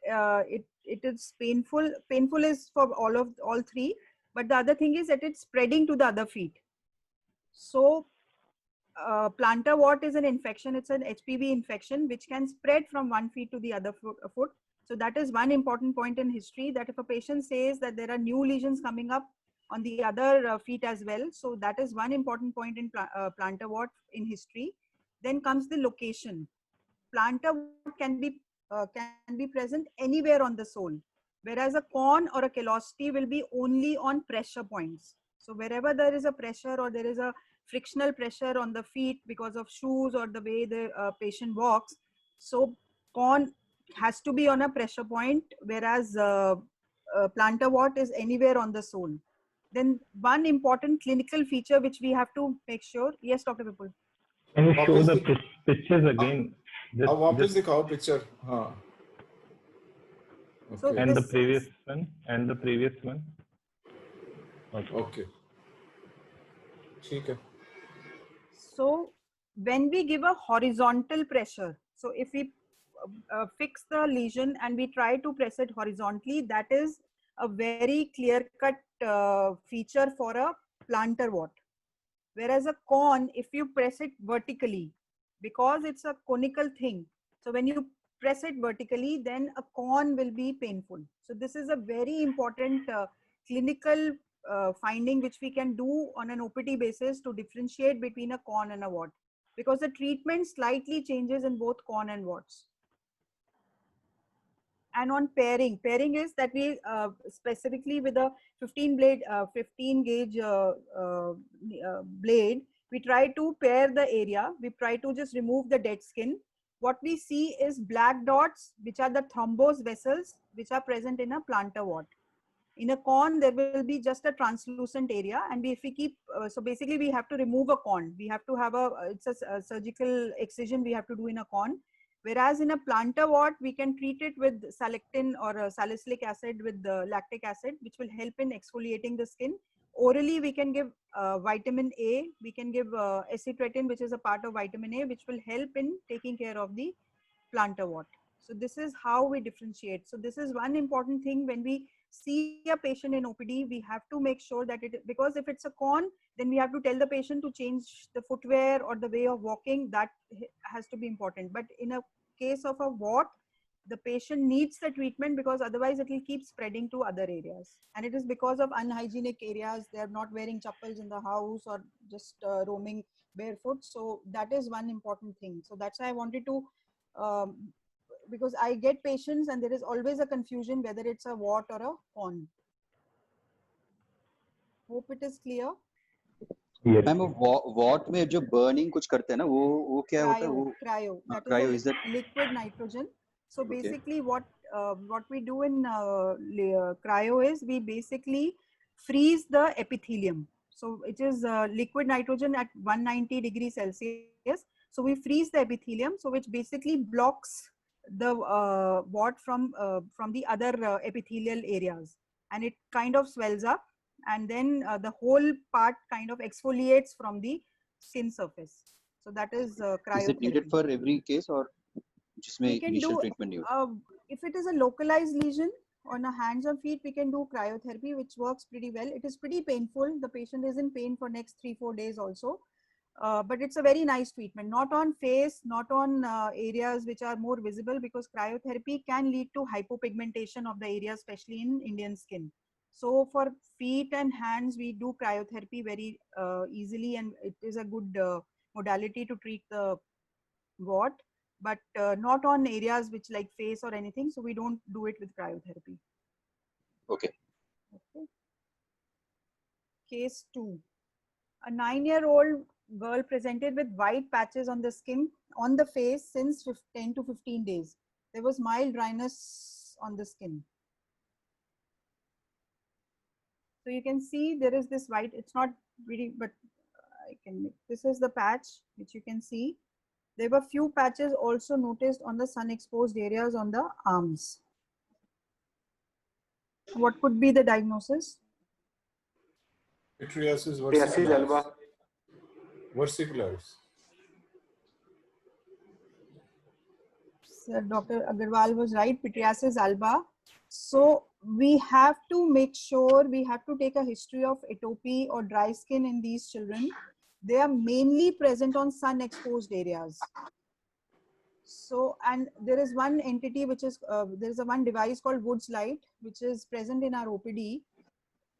it is painful. Painful is for all three, but the other thing is that it's spreading to the other feet. So plantar wart is an infection. It's an HPV infection which can spread from one feet to the other foot. So that is one important point in history, that if a patient says that there are new lesions coming up on the other feet as well, so that is one important point in plantar wart in history. Then comes the location. Plantar wart can be present anywhere on the sole, whereas a corn or a callosity will be only on pressure points. So wherever there is a pressure or there is a frictional pressure on the feet because of shoes or the way the patient walks, so corn has to be on a pressure point, whereas plantar wart is anywhere on the sole. Then one important clinical feature which we have to make sure. Yes, Dr. Vipul. Can you show the pictures again? Just दिखाओ picture. हाँ. Okay. So and the previous one and the previous one. Okay. ठीक है. So when we give a horizontal pressure, so if we fix the lesion and we try to press it horizontally, that is a very clear-cut feature for a plantar wart. Whereas a corn, if you press it vertically, because it's a conical thing, so when you press it vertically, then a corn will be painful. So this is a very important clinical finding which we can do on an OPT basis to differentiate between a corn and a wart, because the treatment slightly changes in both corn and warts. And on pairing is that we specifically with a 15 gauge blade, we try to pair the area. We try to just remove the dead skin. What we see is black dots, which are the thrombose vessels, which are present in a plantar wart. In a corn, there will be just a translucent area, and if we keep, so basically we have to remove a corn. We have to have it's a surgical excision we have to do in a corn. Whereas in a plantar wart, we can treat it with salectin or salicylic acid with lactic acid, which will help in exfoliating the skin. Orally, we can give vitamin A. We can give acitretin, which is a part of vitamin A, which will help in taking care of the plantar wart. So this is how we differentiate. So this is one important thing when we see a patient in OPD, we have to make sure that because if it's a corn, then we have to tell the patient to change the footwear or the way of walking. That has to be important. But in a case of a wart, the patient needs the treatment, because otherwise it will keep spreading to other areas. And it is because of unhygienic areas. They are not wearing chappals in the house or just roaming barefoot. So that is one important thing. So that's why I wanted to, because I get patients and there is always a confusion whether it's a wart or a corn. Hope it is clear. Yes. Ma'am what में जो burning कुछ करते हैं ना, वो क्या होता है? वो cryo is liquid nitrogen. So basically what we do in cryo is we basically freeze the epithelium. So it is liquid nitrogen at 190 degrees Celsius. So we freeze the epithelium, so which basically blocks the wart from the other epithelial areas, and it kind of swells up, and then the whole part kind of exfoliates from the skin surface. So that is cryotherapy. Is it needed for every case, or जिसमें initial treatment नहीं? If it is a localized lesion on a hands or feet, we can do cryotherapy, which works pretty well. It is pretty painful. The patient is in pain for next 3-4 days also. But it's a very nice treatment, not on face, not on areas which are more visible, because cryotherapy can lead to hypopigmentation of the area, especially in Indian skin. So for feet and hands, we do cryotherapy very easily, and it is a good modality to treat the wart, but not on areas which like face or anything. So we don't do it with cryotherapy. Okay. Case 2. A 9-year-old girl presented with white patches on the skin, on the face since 10 to 15 days. There was mild dryness on the skin. So you can see there is this white, it's not really, but I can, this is the patch which you can see. There were few patches also noticed on the sun exposed areas on the arms. What could be the diagnosis? Pityriasis versicolars. Dr. Agarwal was right, pityriasis alba. So we have to make sure, we have to take a history of atopy or dry skin in these children. They are mainly present on sun exposed areas. So, and there is one entity which is, there is a one device called Wood's light, which is present in our OPD,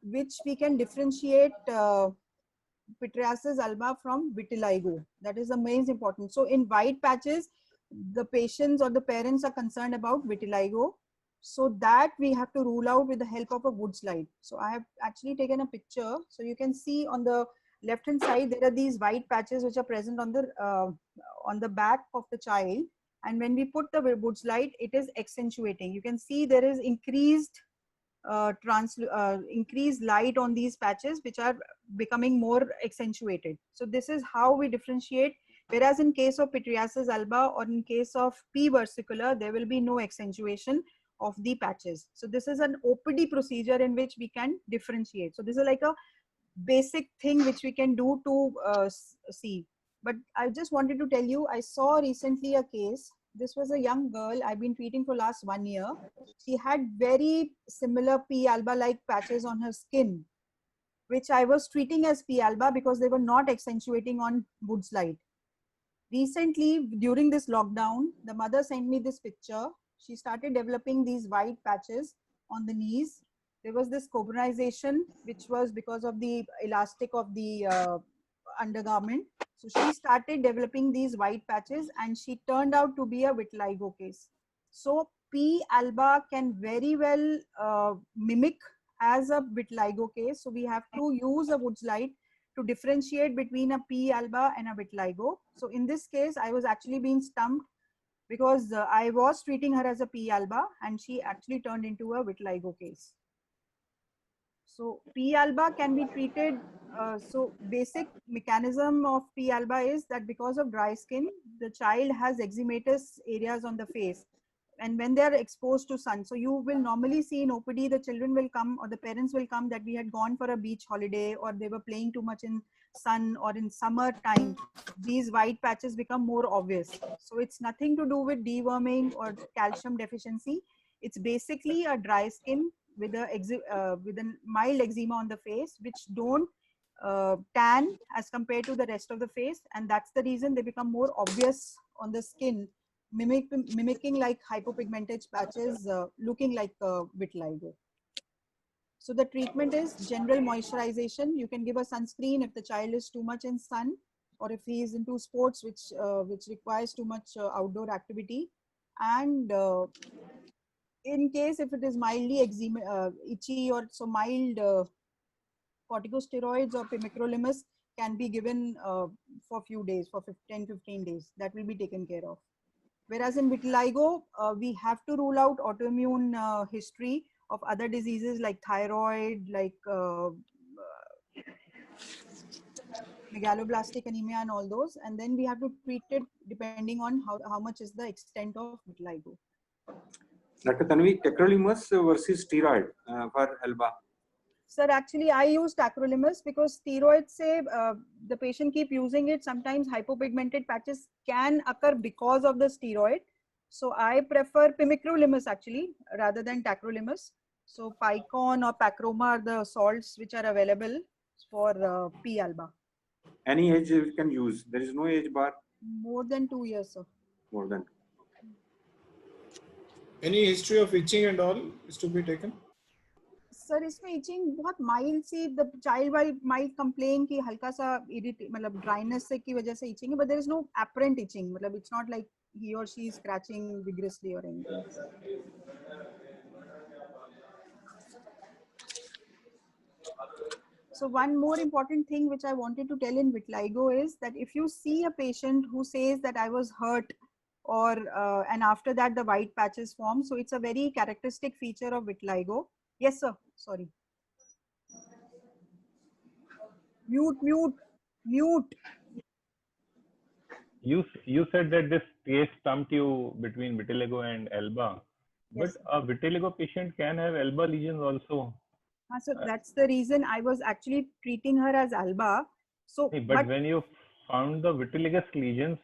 which we can differentiate pityriasis alba from vitiligo. That is the most important. So in white patches, the patients or the parents are concerned about vitiligo. So that we have to rule out with the help of a Wood's light. So I have actually taken a picture. So you can see on the left hand side, there are these white patches which are present on the back of the child. And when we put the Wood's light, it is accentuating. You can see there is increased light on these patches, which are becoming more accentuated. So this is how we differentiate. Whereas in case of pityriasis alba or in case of P versicolor, there will be no accentuation of the patches. So this is an OPD procedure in which we can differentiate. So this is like a basic thing which we can do to see. But I just wanted to tell you, I saw recently a case. This was a young girl I've been treating for last 1 year. She had very similar P alba like patches on her skin, which I was treating as P alba because they were not accentuating on Wood's light. Recently, during this lockdown, the mother sent me this picture. She started developing these white patches on the knees. There was this cauterization, which was because of the elastic of the undergarment. So she started developing these white patches and she turned out to be a vitiligo case. So P alba can very well mimic as a vitiligo case. So we have to use a Wood's light to differentiate between a P alba and a vitiligo. So in this case, I was actually being stumped because I was treating her as a P alba and she actually turned into a vitiligo case. So P alba can be treated. So basic mechanism of P alba is that because of dry skin, the child has eczematous areas on the face. And when they are exposed to sun, so you will normally see in OPD, the children will come or the parents will come that we had gone for a beach holiday or they were playing too much in sun or in summer time, these white patches become more obvious. So it's nothing to do with deworming or calcium deficiency. It's basically a dry skin with a mild eczema on the face, which don't tan as compared to the rest of the face. And that's the reason they become more obvious on the skin, mimicking like hypopigmented patches, looking like vitiligo. So the treatment is general moisturization. You can give a sunscreen if the child is too much in sun, or if he is into sports which requires too much outdoor activity. And in case if it is mildly itchy or so mild, corticosteroids or pimecrolimus can be given for a few days, for 10-15 days. That will be taken care of. Whereas in vitiligo, we have to rule out autoimmune history of other diseases like thyroid, like megaloblastic anemia and all those. And then we have to treat it depending on how much is the extent of vitiligo. Dr. Tanvi, tacrolimus versus steroid for alba. Sir, actually, I use tacrolimus because steroids say the patient keep using it. Sometimes hypopigmented patches can occur because of the steroid. So I prefer pimecrolimus actually rather than tacrolimus. So Picon or Pacroma are the salts which are available for P alba. Any age you can use. There is no age bar. More than 2 years, sir. More than. Any history of itching and all is to be taken? Sir इसमें itching बहुत mild सी, the child might complain कि हल्का सा मतलब dryness से की वजह से itching है, but there is no apparent itching. मतलब it's not like he or she is scratching vigorously or anything. So one more important thing which I wanted to tell in vitiligo is that if you see a patient who says that I was hurt or and after that the white patches form, so it's a very characteristic feature of vitiligo. Yes, sir. Sorry. Mute. You said that this case stumped you between vitiligo and alba, Yes. but a vitiligo patient can have alba lesions also. So that's the reason I was actually treating her as alba. So, But when you found the vitelligous lesions,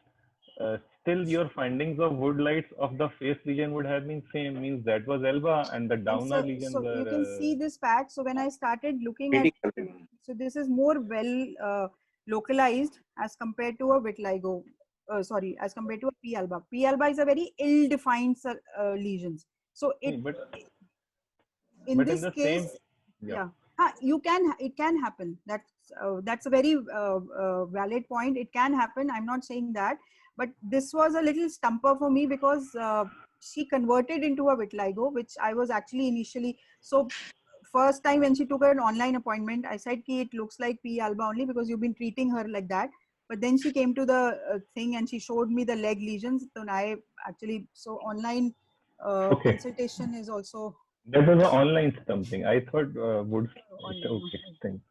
still your findings of wood lights of the face region would have been same, means that was Elba and the And Downer lesions so you can see this patch. So when I started looking at, so this is more well localized as compared to a vitiligo. Sorry, as compared to a P. alba. P. alba is a very ill-defined lesions. So it, but in in this the case, same, yeah, it can happen. That's a very valid point. It can happen. I'm not saying that, but this was a little stumper for me because she converted into a vitiligo, which I was actually initially. So first time when she took an online appointment, I said, "Ki it looks like P. alba only because you've been treating her like that." But then she came to the thing and she showed me the leg lesions. So I actually, so online Okay. consultation is also. That was an online something. I thought wood. Online. Okay, thanks.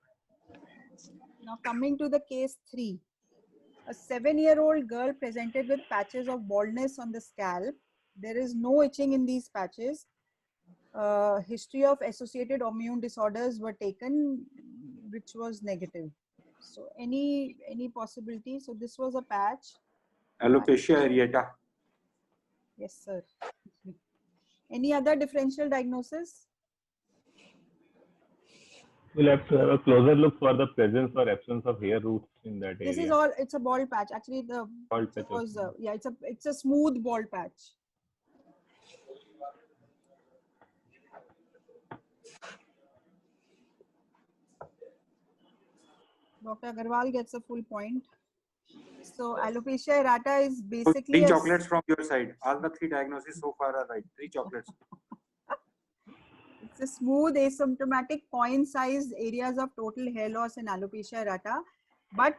Now coming to the case 3. A 7-year-old girl presented with patches of baldness on the scalp. There is no itching in these patches. History of associated immune disorders were taken, which was negative. So any possibility? So this was a patch. Alopecia areata. Yes, sir. Any other differential diagnosis? We'll have to have a closer look for the presence or absence of hair roots in that area. This is all. It's a bald patch. Actually, the Bald patch. was yeah. It's a smooth bald patch. Dr. Agarwal gets a full point. So alopecia areata is basically 3 chocolates from your side. All the 3 diagnoses so far are right. 3 chocolates. It's a smooth asymptomatic coin-sized areas of total hair loss in alopecia areata, but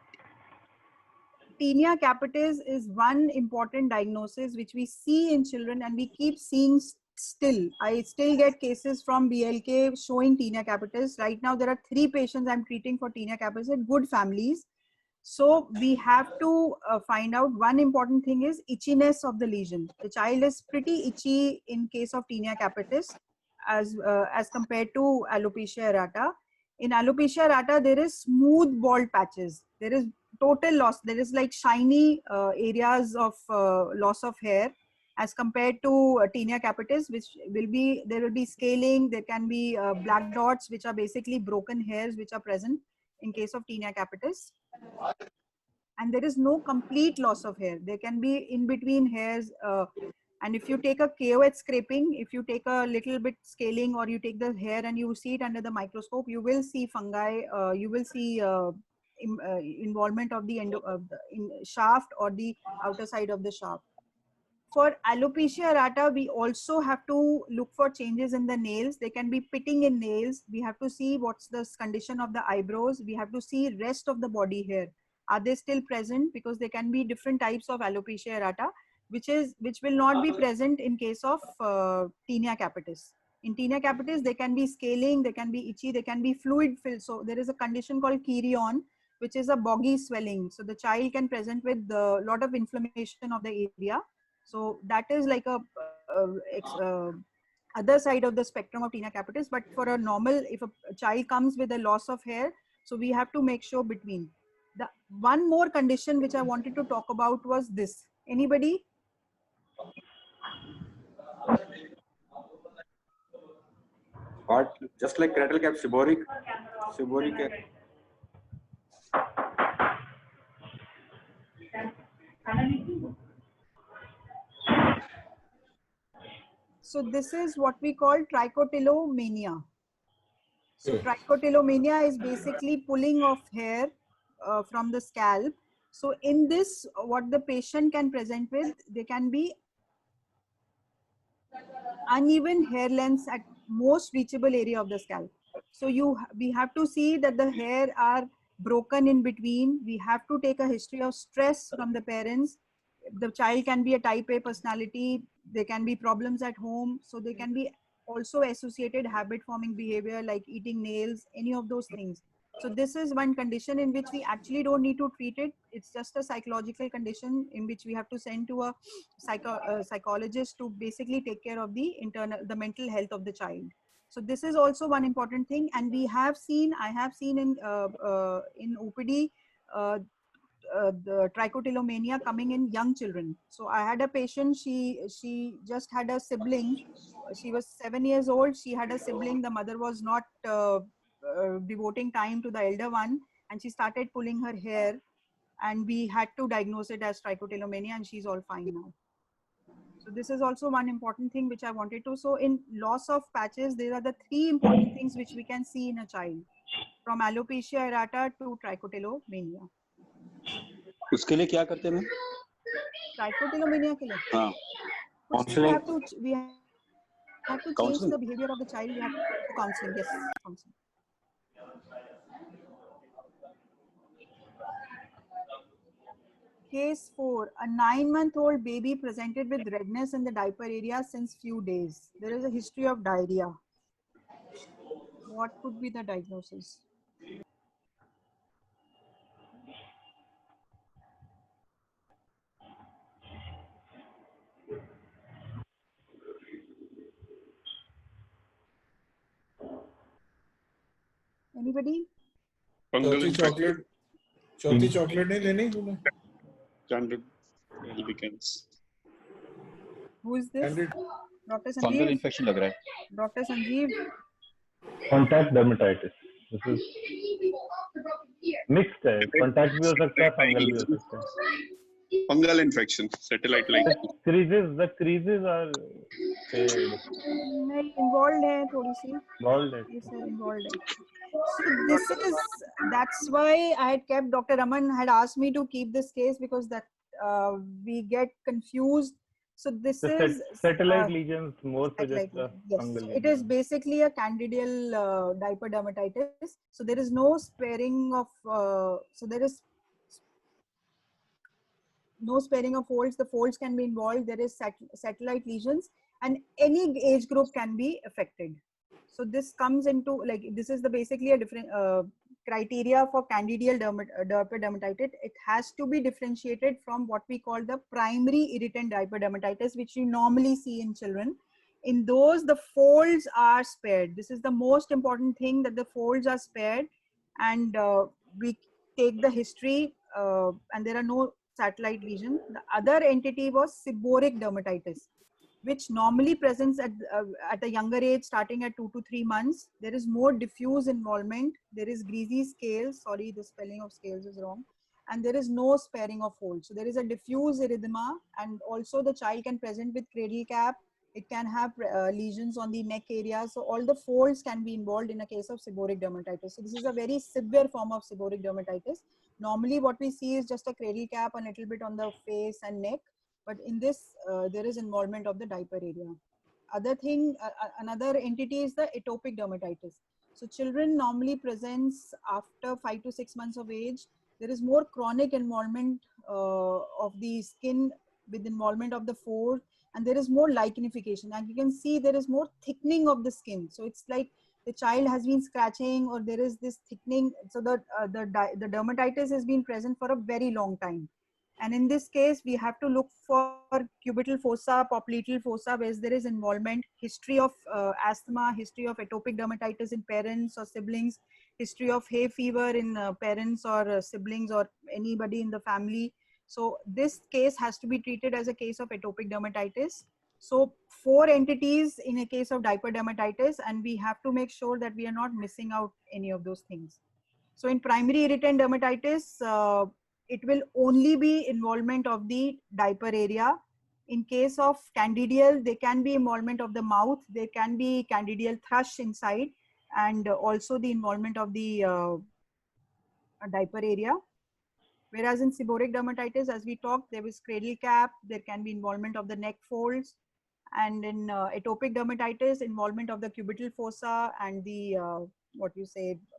tinea capitis is one important diagnosis which we see in children and we keep seeing still. I still get cases from BLK showing tinea capitis. Right now there are 3 patients I'm treating for tinea capitis in good families. So we have to find out, one important thing is itchiness of the lesion. The child is pretty itchy in case of tinea capitis as compared to alopecia areata. In alopecia areata, there is smooth bald patches. There is total loss. There is like shiny areas of loss of hair as compared to tinea capitis, which will be, there will be scaling. There can be black dots, which are basically broken hairs, which are present in case of tinea capitis. And there is no complete loss of hair. There can be in between hairs. And if you take a KOH scraping, if you take a little bit scaling or you take the hair and you see it under the microscope, you will see fungi, you will see involvement of the shaft or the outer side of the shaft. For alopecia areata, we also have to look for changes in the nails. They can be pitting in nails. We have to see what's the condition of the eyebrows. We have to see rest of the body hair. Are they still present? Because there can be different types of alopecia areata, which will not be present in case of tinea capitis. In tinea capitis, they can be scaling, they can be itchy, they can be fluid filled. So there is a condition called Kirion, which is a boggy swelling. So the child can present with a lot of inflammation of the area. So that is like a other side of the spectrum of tinea capitis. But for a normal, if a child comes with a loss of hair, so we have to make sure between. The one more condition which I wanted to talk about was this. Anybody? What? Just like cradle cap, seborrheic cap. So this is what we call trichotillomania. So trichotillomania is basically pulling of hair from the scalp. So in this, what the patient can present with, they can be uneven hair lengths at most reachable area of the scalp. So we have to see that the hair are broken in between. We have to take a history of stress from the parents. The child can be a type A personality. There can be problems at home. So they can be also associated habit forming behavior like eating nails, any of those things. So this is one condition in which we actually don't need to treat it. It's just a psychological condition in which we have to send to a psychologist to basically take care of the mental health of the child. So this is also one important thing. And I have seen in OPD the trichotillomania coming in young children. So I had a patient, she just had a sibling. She was 7 years old. She had a sibling. The mother was not devoting time to the elder one, and she started pulling her hair, and we had to diagnose it as trichotillomania, and she's all fine now. So this is also one important thing which I wanted to. So in loss of patches, there are the 3 important things which we can see in a child, from alopecia areata to trichotillomania. उसके लिए क्या करते हैं ma'am? Trichotillomania के लिए? हाँ. Counseling. We have to change the behavior of the child. We have to do counseling. Yes, counseling. Case 4. A 9-month-old baby presented with redness in the diaper area since few days. There is a history of diarrhea. What could be the diagnosis? Anybody? Fungal चौथी infection. Chocolate नहीं लेनी तुम्हें? Standard Albicans. Who is this? Standard. Dr. Fungal Sanjeev? infection लग रहा है. Dr. Sanjeev? Contact dermatitis. This is mixed है. Contact भी हो सकता है, fungal भी हो सकता है. Fungal infection, satellite-like. The creases are नहीं, involved है थोड़ी सी. bald. Yes, sir, involved है. So that's why I had kept, Dr. Raman had asked me to keep this case, because that we get confused. So this is satellite lesions more satellite suggest the lesion. Yes, fungal so it lesion. is basically a candidal diaper dermatitis. So there is no sparing of no sparing of folds. The folds can be involved. There is satellite lesions, and any age group can be affected. So this comes into, like, this is basically a different criteria for candidal diaper dermatitis. It has to be differentiated from what we call the primary irritant diaper dermatitis, which you normally see in children. In those, the folds are spared. This is the most important thing, that the folds are spared, and we take the history, and there are no satellite lesions. The other entity was seborrheic dermatitis, which normally presents at a younger age, starting at 2 to 3 months. There is more diffuse involvement. There is greasy scales. Sorry, the spelling of scales is wrong. And there is no sparing of folds. So there is a diffuse erythema, and also the child can present with cradle cap. It can have lesions on the neck area. So all the folds can be involved in a case of seborrheic dermatitis. So this is a very severe form of seborrheic dermatitis. Normally what we see is just a cradle cap, a little bit on the face and neck. But in this, there is involvement of the diaper area. Another entity is the atopic dermatitis. So children normally presents after 5 to 6 months of age. There is more chronic involvement of the skin with involvement of the folds, and there is more lichenification. And you can see there is more thickening of the skin. So it's like the child has been scratching, or there is this thickening. So the dermatitis has been present for a very long time. And in this case, we have to look for cubital fossa, popliteal fossa, where there is involvement, history of asthma, history of atopic dermatitis in parents or siblings, history of hay fever in parents or siblings or anybody in the family. So this case has to be treated as a case of atopic dermatitis. So 4 entities in a case of diaper dermatitis, and we have to make sure that we are not missing out any of those things. So in primary irritant dermatitis, it will only be involvement of the diaper area. In case of candidial, there can be involvement of the mouth, there can be candidial thrush inside, and also the involvement of the diaper area. Whereas in seborrheic dermatitis, as we talked, there is cradle cap, there can be involvement of the neck folds, and in atopic dermatitis, involvement of the cubital fossa and the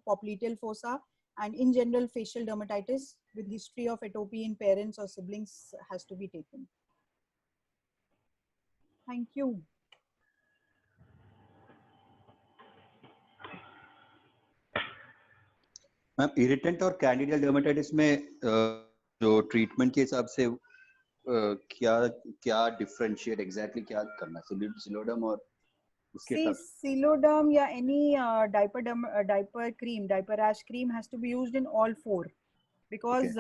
popliteal fossa. And in general, facial dermatitis with history of atopy in parents or siblings has to be taken. Thank you. Ma'am, irritant और कैंडिडियल dermatitis में जो treatment के हिसाब से क्या differentiate exactly क्या करना है? सिलोडर्म और See, Siloderm or any diaper cream, diaper rash cream has to be used in all 4. because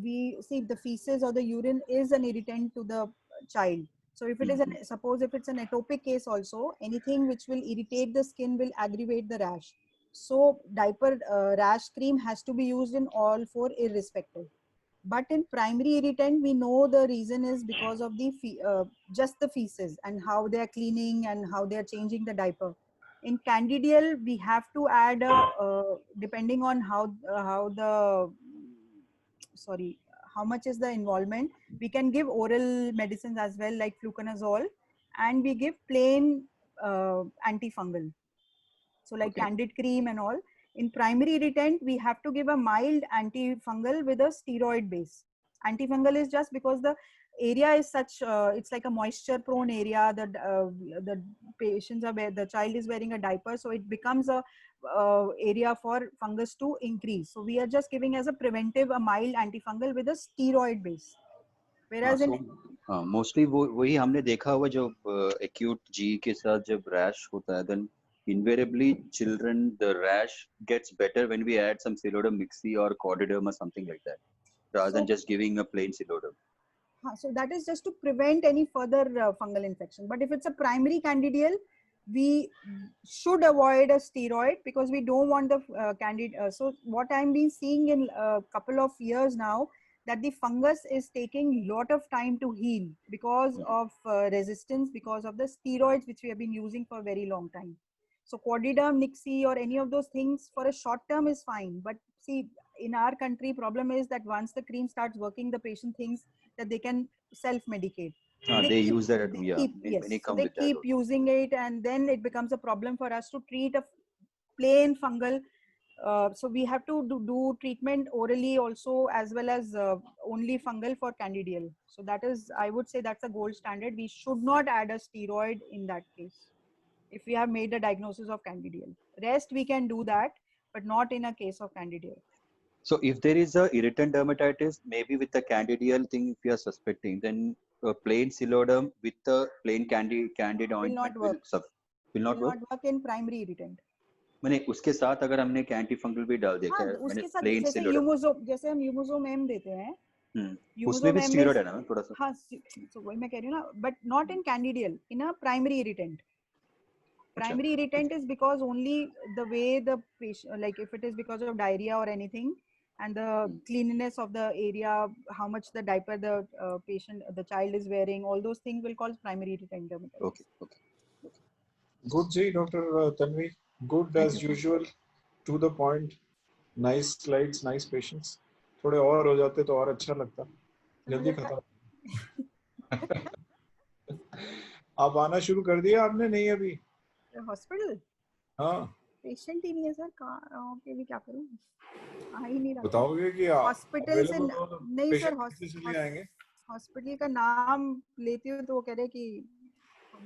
we see the feces or the urine is an irritant to the child. So if it is an, suppose if it's an atopic case also, anything which will irritate the skin will aggravate the rash. So diaper rash cream has to be used in all four irrespective. But in primary irritant, we know the reason is because of the just the feces and how they are cleaning and how they are changing the diaper. In candidial, we have to add depending on how how much is the involvement. We can give oral medicines as well, like fluconazole, and we give plain antifungal. So like candid cream and all. In primary irritant, we have to give a mild antifungal with a steroid base. Antifungal is just because the area is such, it's like a moisture prone area. The patients are the child is wearing a diaper, so it becomes a area for fungus to increase. So we are just giving as a preventive a mild antifungal with a steroid base. Whereas in mostly वही हमने देखा हुआ जब acute जी के साथ जब rash होता है then invariably children the rash gets better when we add some Siloderm mixi or Cordiderm or something like that rather than just giving a plain Siloderm. So that is just to prevent any further fungal infection. But if it's a primary candidial, we should avoid a steroid because we don't want the candid. So what I'm been seeing in a couple of years now, that the fungus is taking a lot of time to heal because of resistance, because of the steroids which we have been using for a very long time. So Cordiderm, Nixie or any of those things for a short term is fine. But see, in our country, problem is that once the cream starts working, the patient thinks that they can self-medicate. They use that, Yes, so they keep using it, and then it becomes a problem for us to treat a plain fungal. So we have to do treatment orally also, as well as only fungal for candidial. So that is, I would say that's a gold standard. We should not add a steroid in that case if we have made a diagnosis of candidial. Rest we can do that, but not in a case of candidial. So if there is a irritant dermatitis, maybe with the candidial thing, if you are suspecting, then a plain Siloderm with the plain candid ointment will not work in primary irritant. मैंने उसके साथ अगर हमने anti fungal भी डाल दिया है उसके साथ जैसे यूमोजोम, जैसे हम यूमोजोम एम देते हैं, उसमें भी स्टेरॉइड है ना थोड़ा सा. हाँ, so वही मैं कह रही हूँ ना, but not in candidial, in a primary irritant. Primary irritant is because only the way the patient, like if it is because of diarrhea or anything, and the cleanliness of the area, how much the diaper the patient, the child is wearing, all those things will cause primary irritant dermatitis. Okay. Good, ji, Dr. Tanvi. Good as usual, to the point. Nice slides, nice patients. थोड़े और हो जाते तो और अच्छा लगता. जल्दी खत्म. आप आना शुरू कर दिया आपने? नहीं अभी. हॉस्पिटल? हाँ. पेशेंट ही नहीं है सर, कहाँ के भी क्या करूँ? आ ही नहीं रहा. बताओगे कि हॉस्पिटल से नहीं सर, हॉस्पिटल का नाम लेती हूँ तो वो कह रहे कि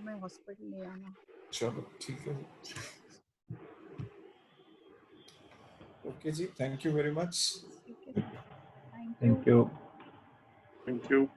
मैं हॉस्पिटल नहीं आना. चलो ठीक है. ओके जी, thank you very much. Thank you. Thank you.